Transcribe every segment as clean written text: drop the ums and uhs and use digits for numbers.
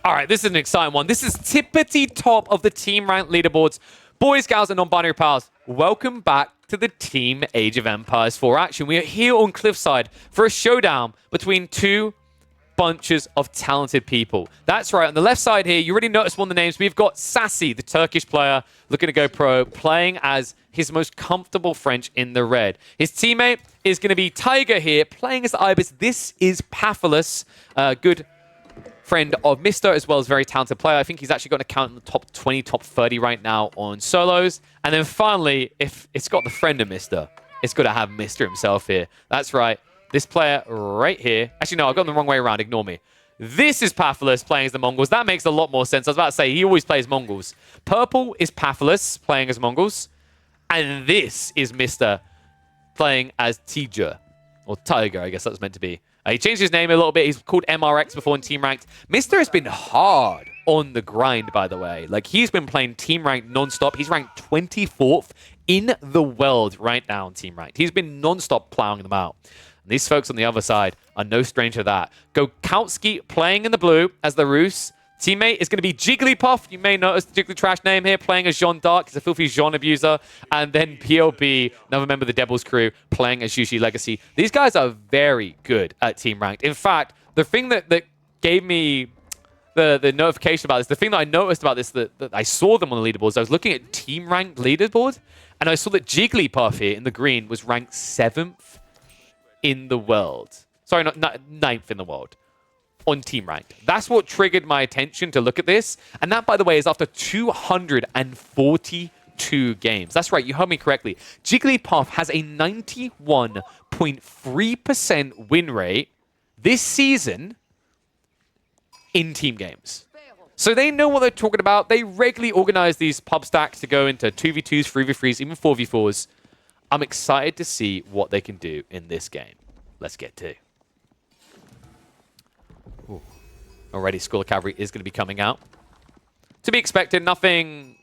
All right, this is an exciting one. This is tippity top of the team rank leaderboards. Boys, gals, and non-binary pals, welcome back to the Team Age of Empires 4 action. We are here on Cliffside for a showdown between two bunches of talented people. That's right, on the left side here, you already noticed one of the names. We've got Sassy, the Turkish player, looking to go pro, playing as his most comfortable French in the red. His teammate is going to be Tiger here, playing as the Ibis. This is Patholus, good friend of Mr. as well as very talented player. I think he's actually got an account in the top 20, top 30 right now on solos. And then finally, if it's got the friend of Mr., it's got to have Mr. himself here. That's right. This player right here. Actually, no, I've gone the wrong way around. Ignore me. This is Patholus playing as the Mongols. That makes a lot more sense. I was about to say, he always plays Mongols. Purple is Patholus playing as Mongols. And this is Mr. playing as Tiger. Or Tiger, I guess that was meant to be. He changed his name a little bit. He's called MRX before in Team Ranked. Mr. has been hard on the grind, by the way. Like, he's been playing Team Ranked non-stop. He's ranked 24th in the world right now in Team Ranked. He's been non-stop plowing them out. And these folks on the other side are no stranger to that. Gokowski playing in the blue as the Rus. Teammate is going to be Jigglypuff. You may notice the Jiggly Trash name here, playing as Jean d'Arc. He's a filthy Jean abuser. And then PLB, another member of the Devil's crew, playing as Jushi Legacy. These guys are very good at Team Ranked. In fact, the thing that gave me the notification about this, the thing that I noticed about this, that I saw them on the leaderboards, I was looking at Team Ranked leaderboard, and I saw that Jigglypuff here in the green was ranked 7th in the world. Sorry, not 9th in the world. On Team Ranked. That's what triggered my attention to look at this. And that, by the way, is after 242 games. That's right, you heard me correctly. Jigglypuff has a 91.3% win rate this season in team games. So they know what they're talking about. They regularly organize these pub stacks to go into 2v2s, 3v3s, even 4v4s. I'm excited to see what they can do in this game. Let's get to it. Already, School of Cavalry is going to be coming out. To be expected, nothing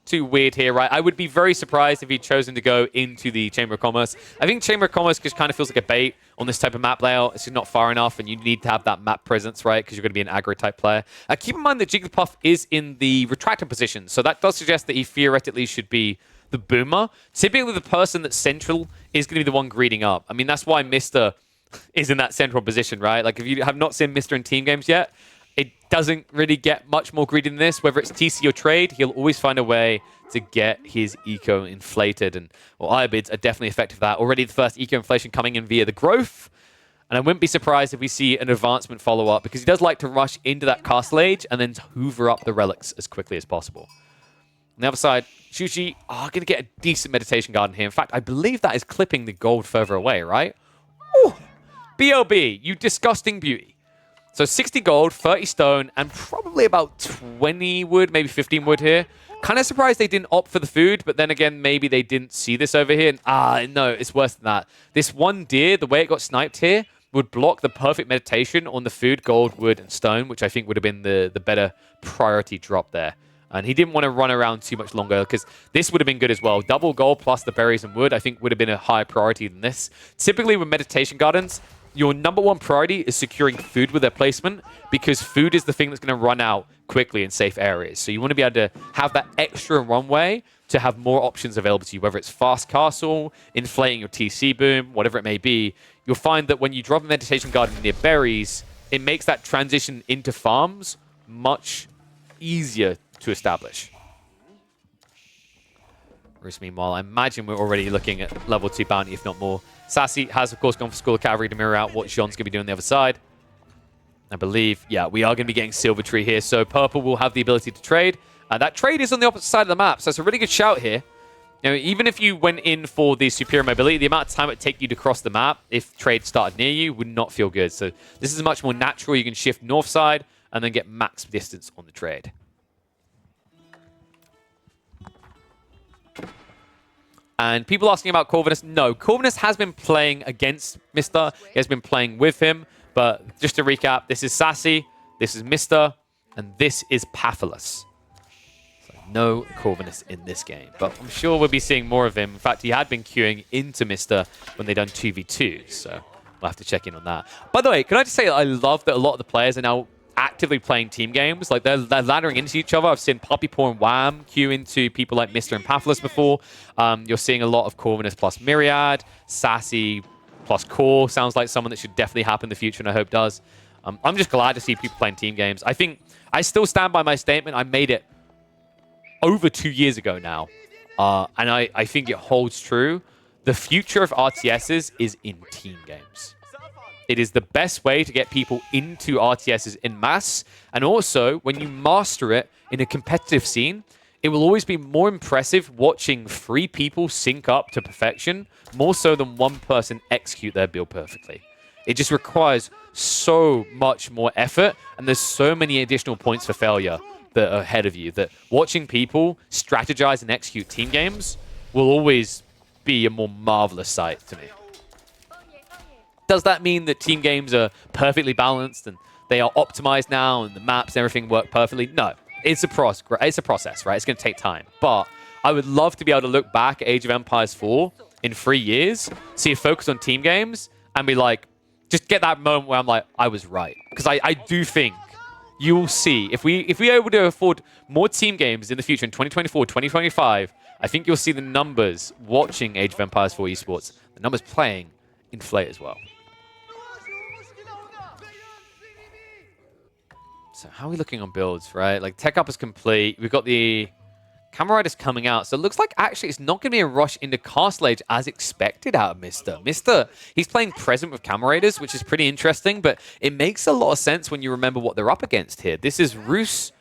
too weird here, right? I would be very surprised if he'd chosen to go into the Chamber of Commerce. I think Chamber of Commerce just kind of feels like a bait on this type of map layout. It's just not far enough, and you need to have that map presence, right? Because you're going to be an aggro-type player. Keep in mind that Jigglypuff is in the retractor position, so that does suggest that he theoretically should be the boomer. Typically, the person that's central is going to be the one greeting up. I mean, that's why Mr. is in that central position, right? Like, if you have not seen Mr. in team games yet, it doesn't really get much more greedy than this. Whether it's TC or trade, he'll always find a way to get his eco inflated. And Irobids are definitely effective for that. Already the first eco inflation coming in via the growth. And I wouldn't be surprised if we see an advancement follow-up, because he does like to rush into that castle age and then hoover up the relics as quickly as possible. On the other side, Shuji are going to get a decent meditation garden here. In fact, I believe that is clipping the gold further away, right? Ooh. BLB, you disgusting beauty. So 60 gold, 30 stone, and probably about 20 wood, maybe 15 wood here. Kind of surprised they didn't opt for the food, but then again, maybe they didn't see this over here. And, no, it's worse than that. This one deer, the way it got sniped here, would block the perfect meditation on the food, gold, wood, and stone, which I think would have been the better priority drop there. And he didn't want to run around too much longer, because this would have been good as well. Double gold plus the berries and wood, I think, would have been a higher priority than this. Typically, with meditation gardens, your number one priority is securing food with their placement, because food is the thing that's going to run out quickly in safe areas. So you want to be able to have that extra runway to have more options available to you, whether it's fast castle, inflating your TC boom, whatever it may be. You'll find that when you drop a meditation garden near berries, it makes that transition into farms much easier to establish. Whereas meanwhile, I imagine we're already looking at level 2 bounty, if not more. Sassy has, of course, gone for School of Cavalry to mirror out what Jean's going to be doing on the other side. I believe, yeah, we are going to be getting Silver Tree here, so Purple will have the ability to trade. That trade is on the opposite side of the map, so it's a really good shout here. You know, even if you went in for the superior mobility, the amount of time it would take you to cross the map if trade started near you would not feel good. So this is much more natural. You can shift north side and then get max distance on the trade. And people asking about Corvinus, no, Corvinus has been playing against Mr. He has been playing with him. But just to recap, this is Sassy, this is Mr., and this is Patholus. So no Corvinus in this game. But I'm sure we'll be seeing more of him. In fact, he had been queuing into Mr. when they done 2v2s. So we'll have to check in on that. By the way, can I just say that I love that a lot of the players are now actively playing team games. Like, they're laddering into each other. I've seen Puppy Paw and Wham queue into people like Mr. and Pathless before. You're seeing a lot of Corvinus plus Myriad, Sassy plus Core. Sounds like someone that should definitely happen in the future, and I hope does. I'm just glad to see people playing team games. I think I still stand by my statement. I made it over 2 years ago now, and I think it holds true. The future of RTSs is in team games. It is the best way to get people into RTSs en masse, and also, when you master it in a competitive scene, it will always be more impressive watching 3 people sync up to perfection, more so than 1 person execute their build perfectly. It just requires so much more effort, and there's so many additional points for failure that are ahead of you, that watching people strategize and execute team games will always be a more marvelous sight to me. Does that mean that team games are perfectly balanced and they are optimized now and the maps and everything work perfectly? No. It's a process, right? It's going to take time. But I would love to be able to look back at Age of Empires 4 in 3 years, see a focus on team games, and be like, just get that moment where I'm like, I was right. Because I do think you will see, if we are able to afford more team games in the future in 2024, 2025, I think you'll see the numbers watching Age of Empires 4 esports, the numbers playing, inflate as well. So how are we looking on builds, right? Like, tech up is complete. We've got the Camera Riders coming out. So it looks like actually it's not going to be a rush into Castle Age as expected out of Mr. He's playing present with Camera Raiders, which is pretty interesting, but it makes a lot of sense when you remember what they're up against here. This is Rus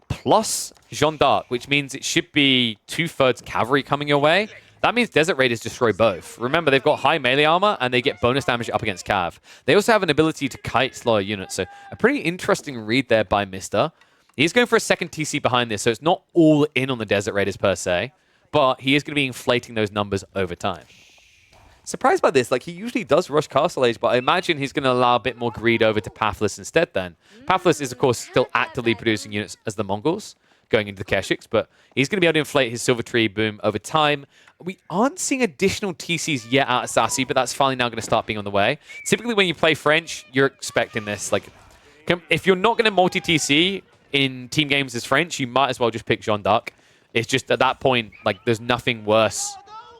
plus Jeanne d'Arc, which means it should be 2/3 cavalry coming your way. That means Desert Raiders destroy both. Remember, they've got high melee armor, and they get bonus damage up against Cav. They also have an ability to kite slower units, so a pretty interesting read there by Mr. He's going for a second TC behind this, so it's not all in on the Desert Raiders per se, but he is going to be inflating those numbers over time. Surprised by this, like, he usually does rush Castle Age, but I imagine he's going to allow a bit more greed over to Pathless instead then. Pathless is, of course, still actively producing units as the Mongols, going into the Keshiks, but he's going to be able to inflate his Silver Tree boom over time. We aren't seeing additional TCs yet out of Sassy, but that's finally now going to start being on the way. Typically, when you play French, you're expecting this. Like, if you're not going to multi-TC in team games as French, you might as well just pick Jeanne d'Arc. It's just, at that point, like, there's nothing worse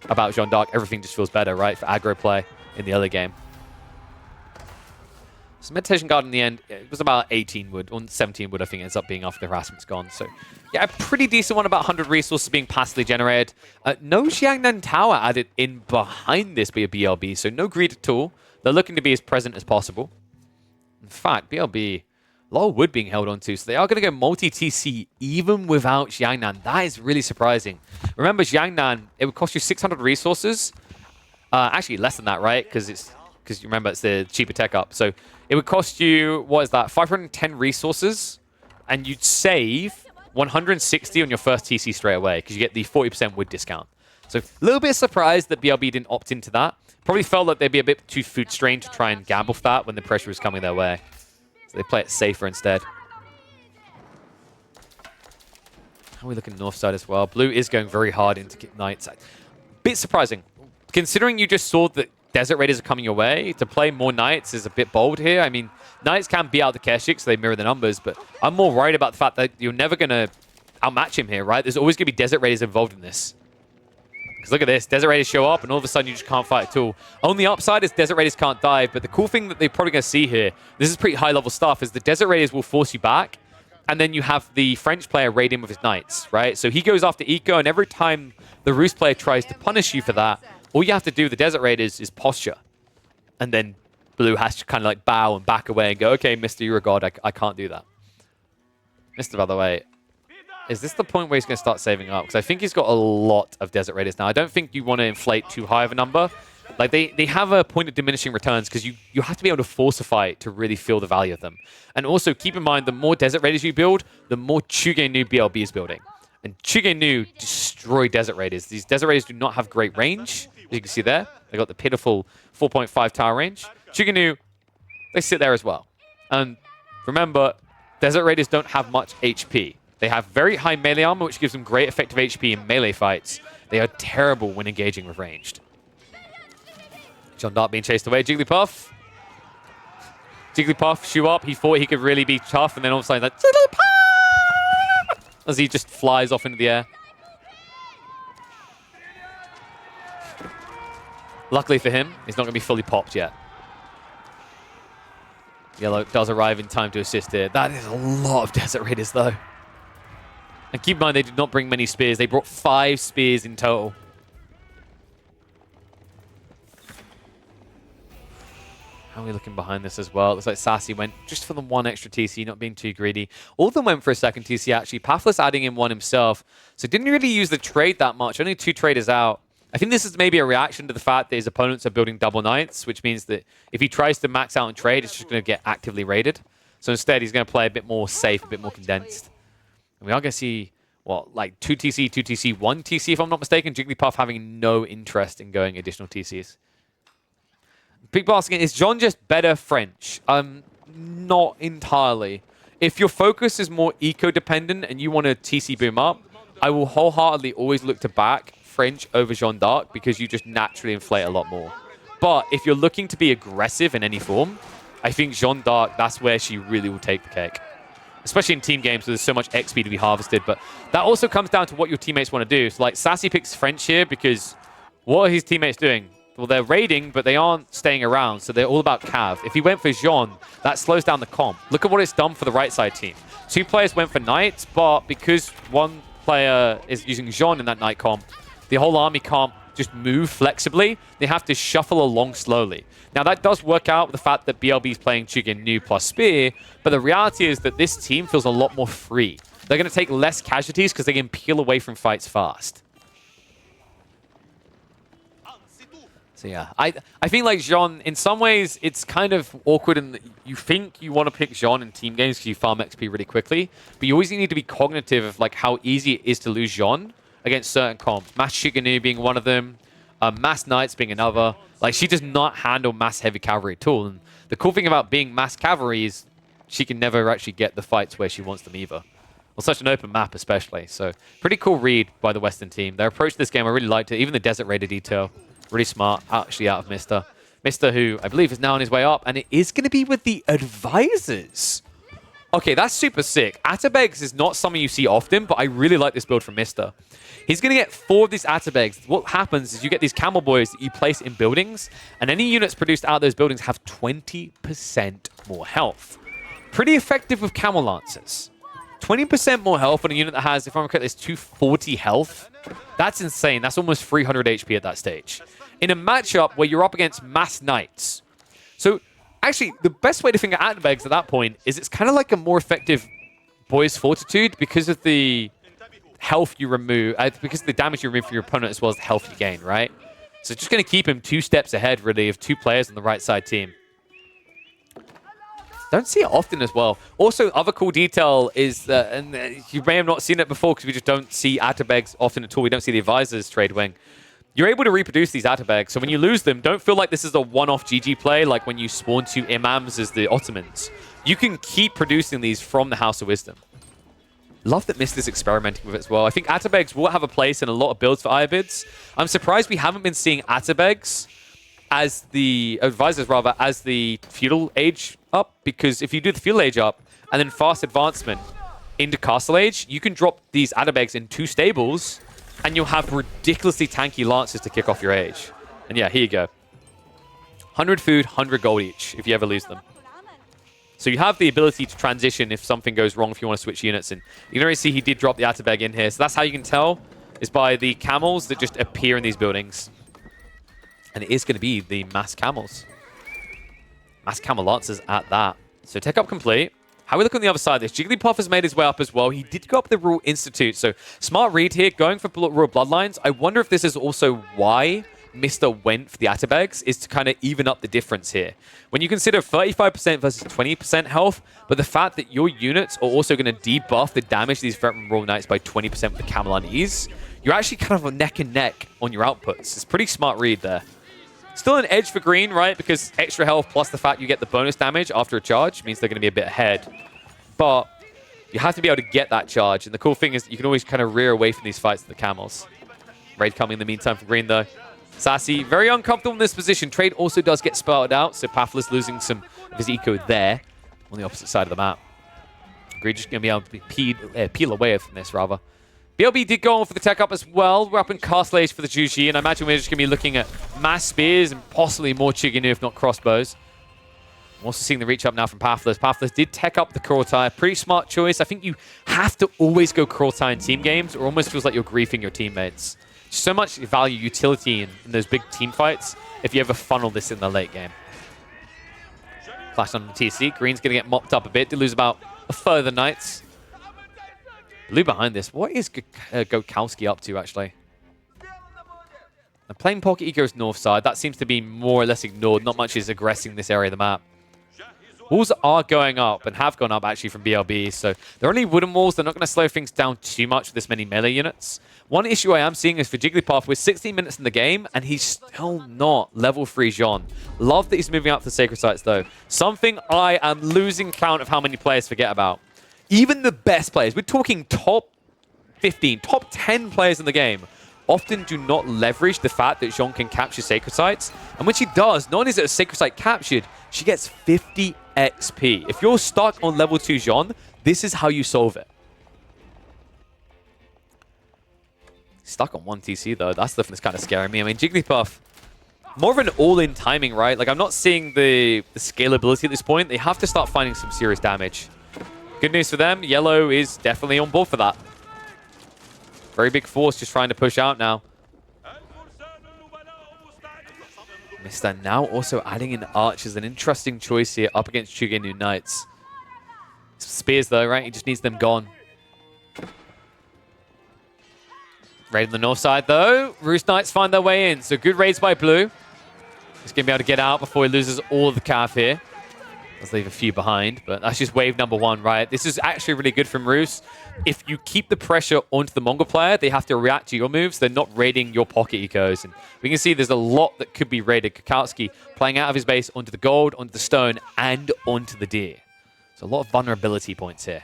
about Jeanne d'Arc. Everything just feels better, right, for aggro play in the early game. So Meditation Guard in the end, it was about 18 wood, or 17 wood, I think, ends up being after the harassment's gone. So, yeah, a pretty decent one, about 100 resources being passively generated. No Xiangnan Tower added in behind this by a BLB, so no greed at all. They're looking to be as present as possible. In fact, BLB, a lot of wood being held onto, so they are going to go multi-TC even without Xiangnan. That is really surprising. Remember, Xiangnan, it would cost you 600 resources. Actually, less than that, right? Because you remember, it's the cheaper tech up. So it would cost you, what is that, 510 resources, and you'd save 160 on your first TC straight away, because you get the 40% wood discount. So a little bit surprised that BLB didn't opt into that. Probably felt like they'd be a bit too food strained to try and gamble for that when the pressure was coming their way. So they play it safer instead. How are we looking north side as well? Blue is going very hard into Knights. Bit surprising. Considering you just saw that Desert Raiders are coming your way, to play more Knights is a bit bold here. I mean, Knights can beat out the Keshiks, so they mirror the numbers, but I'm more worried about the fact that you're never going to outmatch him here, right? There's always going to be Desert Raiders involved in this. Because look at this, Desert Raiders show up, and all of a sudden you just can't fight at all. Only upside is Desert Raiders can't dive, but the cool thing that they're probably going to see here, this is pretty high-level stuff, is the Desert Raiders will force you back, and then you have the French player raid in with his Knights, right? So he goes after Eco, and every time the Rus player tries to punish you for that, all you have to do with the Desert Raiders is posture. And then Blue has to kind of like bow and back away and go, okay, Mr., you're a god, I can't do that. Mr., by the way, is this the point where he's going to start saving up? Because I think he's got a lot of Desert Raiders now. I don't think you want to inflate too high of a number. Like, they have a point of diminishing returns because you have to be able to falsify it to really feel the value of them. And also, keep in mind, the more Desert Raiders you build, the more Chugenu BLB is building. And Chugenu destroy Desert Raiders. These Desert Raiders do not have great range. As you can see there, they got the pitiful 4.5 tower range. Chugenu, they sit there as well. And remember, Desert Raiders don't have much HP. They have very high melee armor, which gives them great effective HP in melee fights. They are terrible when engaging with ranged. Jeanne d'Arc being chased away. Jigglypuff Jigglypuff, shoe up. He thought he could really be tough, and then all of a sudden, like, Jigglypuff! As he just flies off into the air. Luckily for him, he's not going to be fully popped yet. Yellow does arrive in time to assist here. That is a lot of Desert Raiders, though. And keep in mind, they did not bring many spears. They brought 5 spears in total. How are we looking behind this as well? It looks like Sassy went just for the 1 extra TC, not being too greedy. All of them went for a second TC, actually. Pathless adding in 1 himself. So didn't really use the trade that much. Only 2 traders out. I think this is maybe a reaction to the fact that his opponents are building double knights, which means that if he tries to max out and trade, it's just going to get actively raided. So instead, he's going to play a bit more safe, a bit more condensed. And we are going to see, what, like 2 TC, 2 TC, 1 TC, if I'm not mistaken. Jigglypuff having no interest in going additional TCs. People asking, is John just better French? Not entirely. If your focus is more eco-dependent and you want to TC boom up, I will wholeheartedly always look to back French over Jeanne d'Arc because you just naturally inflate a lot more. But if you're looking to be aggressive in any form, I think Jeanne d'Arc, that's where she really will take the cake. Especially in team games where there's so much XP to be harvested. But that also comes down to what your teammates want to do. So like Sassy picks French here because what are his teammates doing? Well, they're raiding, but they aren't staying around, so they're all about Cav. If he went for Jeanne, that slows down the comp. Look at what it's done for the right side team. 2 players went for Knights, but because 1 player is using Jeanne in that Knight comp, the whole army can't just move flexibly. They have to shuffle along slowly. Now, that does work out with the fact that BLB is playing Chicken Nu plus Spear, but the reality is that this team feels a lot more free. They're going to take less casualties because they can peel away from fights fast. So yeah, I think like Jeanne, in some ways, it's kind of awkward in that you think you want to pick Jeanne in team games because you farm XP really quickly, but you always need to be cognitive of like how easy it is to lose Jeanne against certain comps. Mass Shiganu being one of them, Mass Knights being another. Like, she does not handle mass heavy cavalry at all. And the cool thing about being mass cavalry is she can never actually get the fights where she wants them either. Well, such an open map especially. So, pretty cool read by the Western team. Their approach to this game, I really liked it. Even the Desert Raider detail, really smart, actually out of Mister. Mister, who I believe is now on his way up, and it is going to be with the advisors. Okay, that's super sick. Atabegs is not something you see often, but I really like this build from Mister. He's going to get 4 of these Atabegs. What happens is you get these camel boys that you place in buildings, and any units produced out of those buildings have 20% more health. Pretty effective with camel lancers. 20% more health on a unit that has, if I'm correct, it's 240 health. That's insane. That's almost 300 HP at that stage. In a matchup where you're up against mass knights. So, actually, the best way to think of Atabegs at that point is it's kind of like a more effective Boy's Fortitude because of the health you remove, because of the damage you remove for your opponent as well as the health you gain, right? So it's just going to keep him 2 steps ahead, really, of 2 players on the right side team. Don't see it often as well. Also, other cool detail is that, and you may have not seen it before because we just don't see Atabegs often at all. We don't see the advisors trade wing. You're able to reproduce these Atabegs, so when you lose them, don't feel like this is a one-off GG play like when you spawn 2 Imams as the Ottomans. You can keep producing these from the House of Wisdom. Love that Mist is experimenting with it as well. I think Atabegs will have a place in a lot of builds for Iobids. I'm surprised we haven't been seeing Atabegs as the advisors, rather, as the feudal age up, because if you do the feudal age up and then fast advancement into castle age, you can drop these Atabegs in 2 stables and you'll have ridiculously tanky lances to kick off your age. And yeah, here you go. 100 food, 100 gold each if you ever lose them. So you have the ability to transition if something goes wrong, if you want to switch units. And you can already see he did drop the Atabeg in here. So that's how you can tell, is by the camels that just appear in these buildings. And it is going to be the mass camels. Mass camel lancers at that. So tech up complete. How we look on the other side of this? Jigglypuff has made his way up as well. He did go up the Rule Institute. So smart read here, going for Royal Bloodlines. I wonder if this is also why Mr. went for the Atabegs, is to kind of even up the difference here. When you consider 35% versus 20% health, but the fact that your units are also going to debuff the damage of these Veteran Royal Knights by 20% with the Camel Unease, you're actually kind of neck and neck on your outputs. It's a pretty smart read there. Still an edge for green, right? Because extra health plus the fact you get the bonus damage after a charge means they're going to be a bit ahead. But you have to be able to get that charge. And the cool thing is you can always kind of rear away from these fights with the camels. Raid coming in the meantime for green, though. Sassy, very uncomfortable in this position. Trade also does get spelled out, so Pathless losing some of his eco there on the opposite side of the map. Greed just going to be able to peel away from this, rather. BLB did go on for the tech up as well. We're up in Castles for the Juji, and I imagine we're just going to be looking at mass spears and possibly more Chiginu, if not crossbows. I'm also seeing the reach up now from Pathless. Pathless did tech up the Kurultai. Pretty smart choice. I think you have to always go Kurultai in team games, or almost feels like you're griefing your teammates. So much value utility in those big team fights if you ever funnel this in the late game. Flash on the TC. Green's going to get mopped up a bit. Did lose about a further Knights. Blue behind this. What is Gokowski up to, actually? They're playing Pocket Eco's north side. That seems to be more or less ignored. Not much is aggressing this area of the map. Walls are going up and have gone up, actually, from BLB. So they're only wooden walls. They're not going to slow things down too much with this many melee units. One issue I am seeing is for Jigglypuff, we're 16 minutes in the game, and he's still not level 3 Jean. Love that he's moving out to the Sacred Sites, though. Something I am losing count of how many players forget about. Even the best players, we're talking top 15, top 10 players in the game, often do not leverage the fact that Jean can capture Sacred Sites. And when she does, not only is it a Sacred Site captured, she gets 50 XP. If you're stuck on level 2 Jean, this is how you solve it. Stuck on 1 TC, though. That's the thing that's kind of scaring me. I mean, Jigglypuff, more of an all-in timing, right? Like, I'm not seeing the scalability at this point. They have to start finding some serious damage. Good news for them. Yellow is definitely on board for that. Very big force just trying to push out now. Mr. now also adding in archers. An interesting choice here up against Chugenu Knights. Spears, though, right? He just needs them gone. Raid on the north side, though. Roost Knights find their way in. So good raids by Blue. He's going to be able to get out before he loses all of the calf here. Let's leave a few behind, but that's just wave number 1, right? This is actually really good from Roos. If you keep the pressure onto the Mongol player, they have to react to your moves. They're not raiding your pocket ecos. And we can see there's a lot that could be raided. Gokowski playing out of his base onto the gold, onto the stone, and onto the deer. So a lot of vulnerability points here.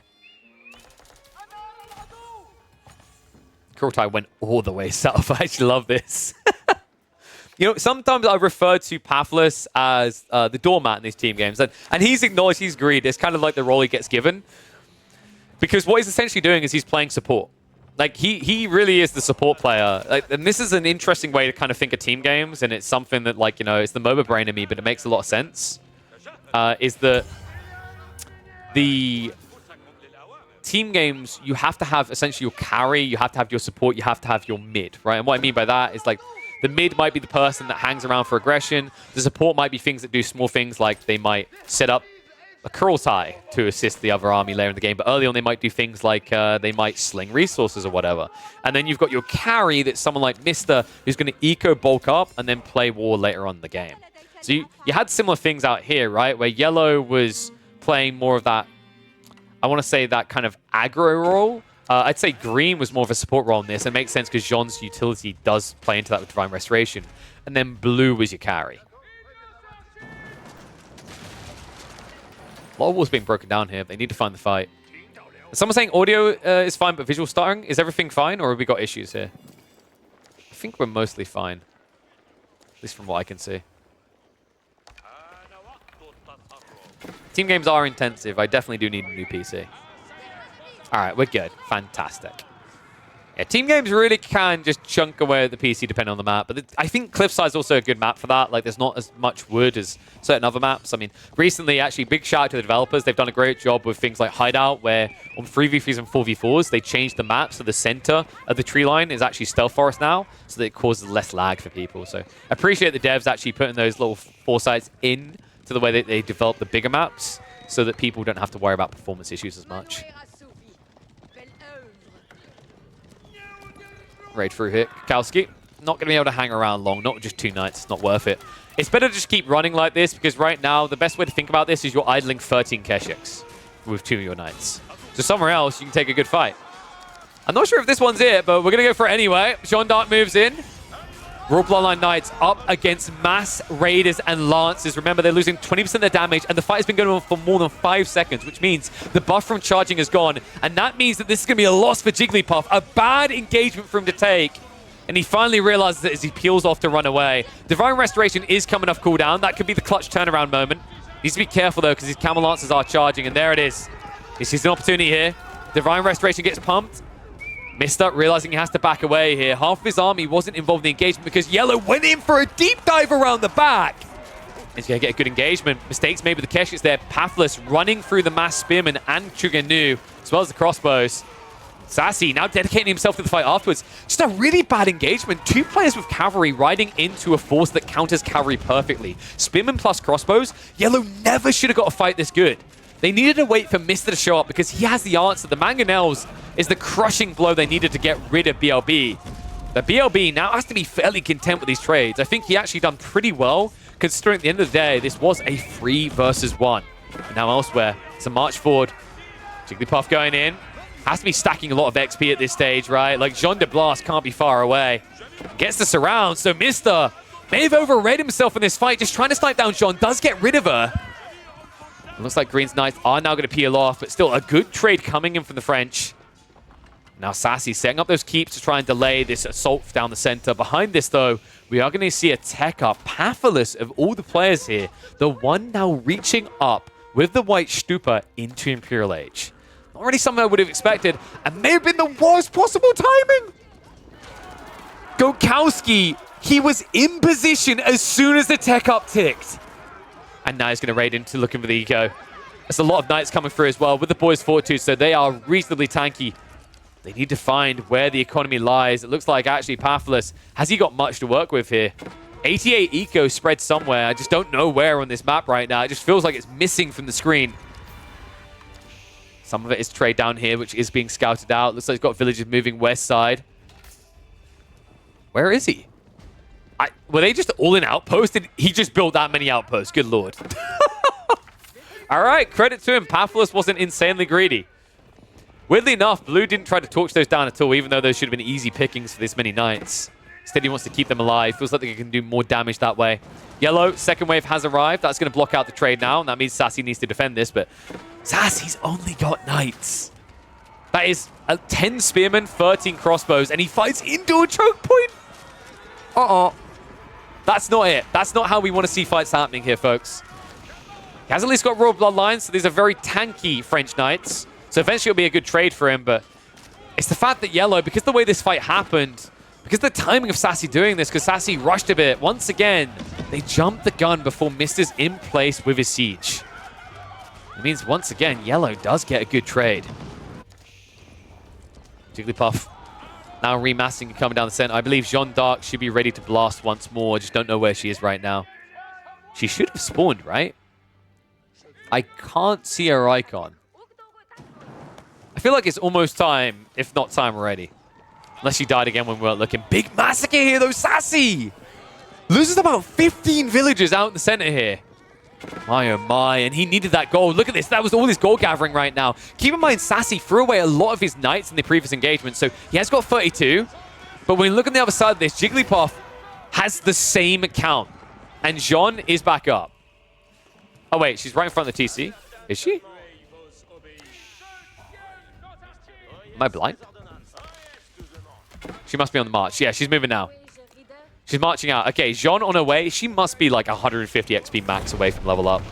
Kurultai went all the way south. I actually love this. You know, sometimes I refer to Pathless as the doormat in these team games. And he's acknowledged he's greed. It's kind of like the role he gets given. Because what he's essentially doing is he's playing support. Like, he really is the support player. Like, and this is an interesting way to kind of think of team games. And it's something that, like, you know, it's the MOBA brain in me, but it makes a lot of sense. Is that the team games, you have to have essentially your carry, you have to have your support, you have to have your mid, right? And what I mean by that is, like, the mid might be the person that hangs around for aggression. The support might be things that do small things, like they might set up a Kurultai to assist the other army later in the game. But early on, they might do things like they might sling resources or whatever. And then you've got your carry that's someone like Mister, who's going to eco bulk up and then play war later on in the game. So you had similar things out here, right? Where Yellow was playing more of that, I want to say that kind of aggro role. I'd say Green was more of a support role in this. It makes sense because Jean's utility does play into that with Divine Restoration. And then Blue was your carry. A lot of walls being broken down here. They need to find the fight. Someone saying audio is fine, but visual stuttering. Is everything fine, or have we got issues here? I think we're mostly fine. At least from what I can see. Team games are intensive. I definitely do need a new PC. All right, we're good. Fantastic. Yeah, team games really can just chunk away at the PC depending on the map. But I think Cliffside is also a good map for that. Like, there's not as much wood as certain other maps. I mean, recently, actually, big shout out to the developers. They've done a great job with things like Hideout, where on 3v3s and 4v4s, they changed the map so the center of the tree line is actually Stealth Forest now, so that it causes less lag for people. So I appreciate the devs actually putting those little foresights in to the way that they develop the bigger maps so that people don't have to worry about performance issues as much. Raid through here. Gokowski, not going to be able to hang around long. Not just 2 Knights. It's not worth it. It's better to just keep running like this, because right now, the best way to think about this is you're idling 13 Keshiks with 2 of your Knights. So somewhere else, you can take a good fight. I'm not sure if this one's it, but we're going to go for it anyway. Jean d'Arc moves in. Royal Bloodline Knights up against Mass Raiders and Lancers. Remember, they're losing 20% of their damage, and the fight has been going on for more than 5 seconds, which means the buff from charging is gone, and that means that this is going to be a loss for Jigglypuff. A bad engagement for him to take, and he finally realizes it as he peels off to run away. Divine Restoration is coming off cooldown. That could be the clutch turnaround moment. Needs to be careful, though, because his Camel Lancers are charging, and there it is. He sees an opportunity here. Divine Restoration gets pumped. Mr. realizing he has to back away here. Half of his army wasn't involved in the engagement because Yellow went in for a deep dive around the back. He's going to get a good engagement. Mistakes made with the Keshets there. Pathless running through the mass spearmen and Chuganu, as well as the crossbows. Sassy now dedicating himself to the fight afterwards. Just a really bad engagement. Two players with cavalry riding into a force that counters cavalry perfectly. Spearmen plus crossbows. Yellow never should have got a fight this good. They needed to wait for Mr. to show up because he has the answer. The Mangonels is the crushing blow they needed to get rid of BLB. The BLB now has to be fairly content with these trades. I think he actually done pretty well, considering at the end of the day, this was a 3 versus 1. And now elsewhere, it's a march forward. Jigglypuff going in. Has to be stacking a lot of XP at this stage, right? Like, Jean de Blas can't be far away. Gets the surround, so Mr. may have overread himself in this fight, just trying to snipe down Jean. Does get rid of her. It looks like Green's Knights are now going to peel off, but still a good trade coming in from the French. Now Sassy setting up those keeps to try and delay this assault down the center. Behind this, though, we are going to see a tech up. Pathless of all the players here, the one now reaching up with the White Stupa into Imperial Age. Not really something I would have expected, and may have been the worst possible timing. Gokowski, he was in position as soon as the tech up ticked. And now he's going to raid into looking for the eco. There's a lot of knights coming through as well with the boys Fortitude, so they are reasonably tanky. They need to find where the economy lies. It looks like actually Pathless, has he got much to work with here? 88 eco spread somewhere. I just don't know where on this map right now. It just feels like it's missing from the screen. Some of it is trade down here, which is being scouted out. Looks like he's got villagers moving west side. Where is he? Were they just all in outposts? He just built that many outposts. Good lord. All right, credit to him. Pathless wasn't insanely greedy. Weirdly enough, Blue didn't try to torch those down at all, even though those should have been easy pickings for this many knights. Instead, he wants to keep them alive. Feels like they can do more damage that way. Yellow, second wave has arrived. That's going to block out the trade now, and that means Sassy needs to defend this, but Sassy's only got knights. That is 10 spearmen, 13 crossbows, and he fights into a choke point. That's not it. That's not how we want to see fights happening here, folks. He has at least got Royal Bloodlines, so these are very tanky French knights. So eventually it'll be a good trade for him, but it's the fact that Yellow, because the way this fight happened, because the timing of Sassy doing this, because Sassy rushed a bit, once again, they jumped the gun before Mister's in place with his siege. It means, once again, Yellow does get a good trade. Jigglypuff now remassing and coming down the center. I believe Jeanne d'Arc should be ready to blast once more. I just don't know where she is right now. She should have spawned, right? I can't see her icon. I feel like it's almost time, if not time already. Unless she died again when we weren't looking. Big massacre here, though, Sassy! Loses about 15 villagers out in the center here. My oh my, and he needed that gold. Look at this, that was all his gold gathering right now. Keep in mind, Sassy threw away a lot of his knights in the previous engagement, so he has got 32. But when you look on the other side of this, Jigglypuff has the same count. And Jean is back up. Oh wait, she's right in front of the TC. Is she? Am I blind? She must be on the march. Yeah, she's moving now. She's marching out. Okay, Jean on her way. She must be like 150 XP max away from level up.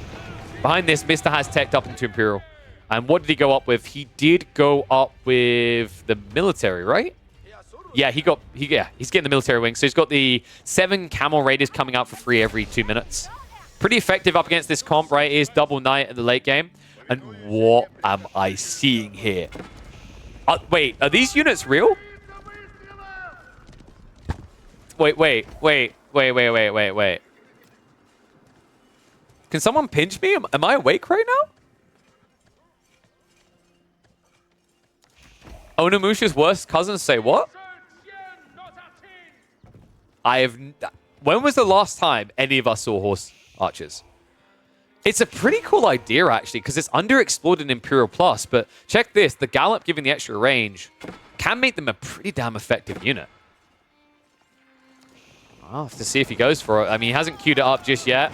Behind this, Mr. has teched up into Imperial. And what did he go up with? He did go up with the military, right? Yeah, he's getting the military wing. So he's got the 7 Camel Raiders coming out for free every 2 minutes. Pretty effective up against this comp, right? It is double knight in the late game. And what am I seeing here? Wait, are these units real? Wait. Can someone pinch me? Am I awake right now? Onimusha's worst cousins say what? When was the last time any of us saw horse archers? It's a pretty cool idea, actually, because it's underexplored in Imperial Plus, but check this. The Gallop giving the extra range can make them a pretty damn effective unit. I'll have to see if he goes for it. I mean, he hasn't queued it up just yet.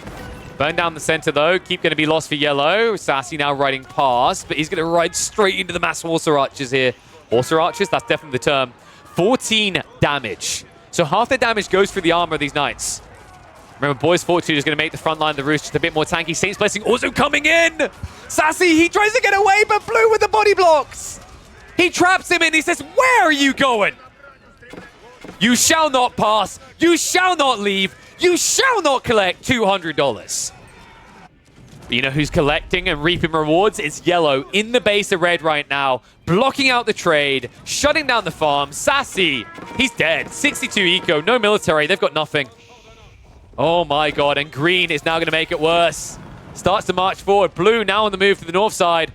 Burn down the center, though. Keep going to be lost for Yellow. Sassy now riding past, but he's going to ride straight into the mass Horser Archers here. Horser Archers, that's definitely the term. 14 damage. So half their damage goes through the armor of these knights. Remember, Boy's Fortitude is going to make the front line of the Roost just a bit more tanky. Saint's Blessing also coming in. Sassy, he tries to get away, but Blue with the body blocks. He traps him in. He says, where are you going? You shall not pass. You shall not leave. You shall not collect $200. But you know who's collecting and reaping rewards? It's Yellow in the base of Red right now, blocking out the trade, shutting down the farm. Sassy, he's dead. 62 eco, no military. They've got nothing. Oh my god, and Green is now going to make it worse. Starts to march forward. Blue now on the move to the north side.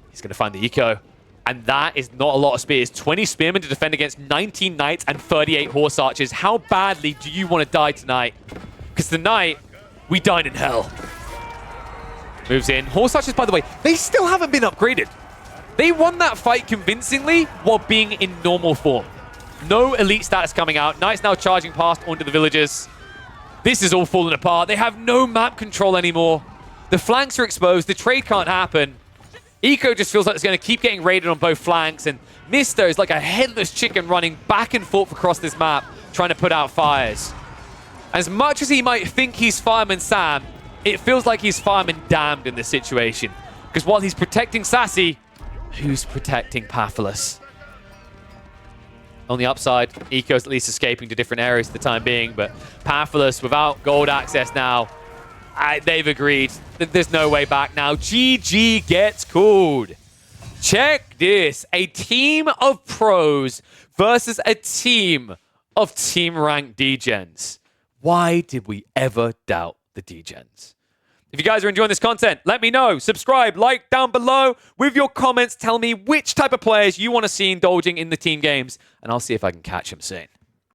He's going to find the eco. And that is not a lot of spears. 20 spearmen to defend against 19 knights and 38 horse archers. How badly do you want to die tonight? Because tonight, we dine in hell. Moves in. Horse archers, by the way, they still haven't been upgraded. They won that fight convincingly while being in normal form. No elite status coming out. Knights now charging past onto the villagers. This is all falling apart. They have no map control anymore. The flanks are exposed. The trade can't happen. Eco just feels like it's going to keep getting raided on both flanks. And Misto is like a headless chicken running back and forth across this map, trying to put out fires. As much as he might think he's Fireman Sam, it feels like he's Fireman Damned in this situation. Because while he's protecting Sassy, who's protecting Pathless? On the upside, Eco's at least escaping to different areas for the time being, but Pathless without gold access now, they've agreed that there's no way back now. GG gets called. Check this. A team of pros versus a team of team-ranked degens. Why did we ever doubt the degens? If you guys are enjoying this content, let me know. Subscribe, like down below. With your comments, tell me which type of players you want to see indulging in the team games, and I'll see if I can catch them soon.